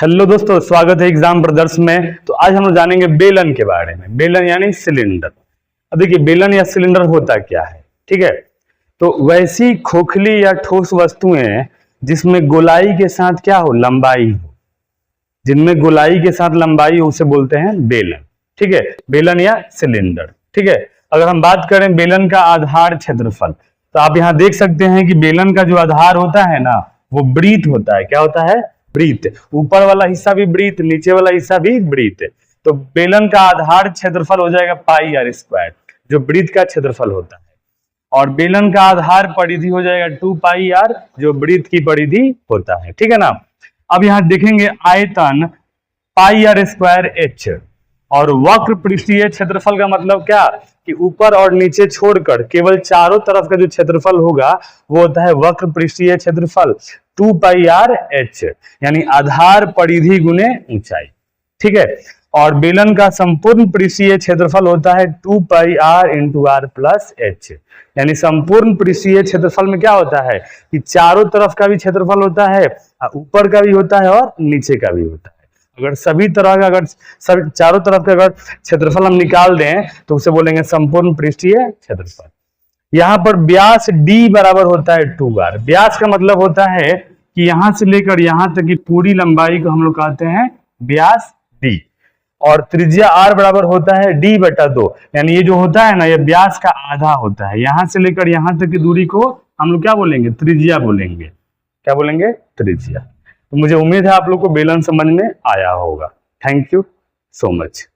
Hello दोस्तों, स्वागत है एग्जाम ब्रदर्स में। तो आज हम लोग जानेंगे बेलन के बारे में। बेलन यानी सिलेंडर। अब देखिए बेलन या सिलेंडर होता क्या है, ठीक है। तो वैसी खोखली या ठोस वस्तुएं जिसमें गोलाई के साथ क्या हो, लंबाई हो, जिनमें गोलाई के साथ लंबाई हो उसे बोलते हैं बेलन, ठीक है। बेलन या सिलेंडर, ठीक है। अगर हम बात करें बेलन का आधार क्षेत्रफल, तो आप यहाँ देख सकते हैं कि बेलन का जो आधार होता है ना, वो वृत्त होता है। क्या होता है? वृत्त। ऊपर वाला हिस्सा भी वृत्त, नीचे वाला हिस्सा भी वृत्त। तो बेलन का आधार क्षेत्रफल हो जाएगा पाई आर स्क्वायर, जो वृत्त का क्षेत्रफल होता है। और बेलन का आधार परिधि हो जाएगा 2 पाई आर, जो वृत्त की परिधि होता है, ठीक है ना। अब यहाँ देखेंगे आयतन पाई आर स्क्वायर एच, और वक्र पृष्ठीय क्षेत्रफल का मतलब क्या कि ऊपर और नीचे छोड़कर केवल चारों तरफ का जो क्षेत्रफल होगा वो होता है वक्र पृष्ठीय क्षेत्रफल 2 पाई आर एच, यानी आधार परिधि गुने ऊंचाई, ठीक है। और बेलन का संपूर्ण पृष्ठीय क्षेत्रफल होता है 2 pi r into r plus h, यानी संपूर्ण पृष्ठीय क्षेत्रफल में क्या होता है कि चारों तरफ का भी क्षेत्रफल होता है, ऊपर का भी होता है और नीचे का भी होता है। अगर सभी तरह का, अगर सब चारों तरफ का अगर क्षेत्रफल हम निकाल दें तो उसे बोलेंगे संपूर्ण पृष्ठीय क्षेत्रफल। यहाँ पर व्यास d बराबर होता है 2r। व्यास का मतलब होता है कि यहां से लेकर यहां तक की पूरी लंबाई को हम लोग कहते हैं व्यास d, और त्रिज्या r बराबर होता है d/2, यानी ये जो होता है ना, ये व्यास का आधा होता है। यहां से लेकर यहां तक की दूरी को हम लोग क्या बोलेंगे? त्रिज्या बोलेंगे। क्या बोलेंगे? त्रिज्या। तो मुझे उम्मीद है आप लोग को बेलन समझ में आया होगा। Thank you so much.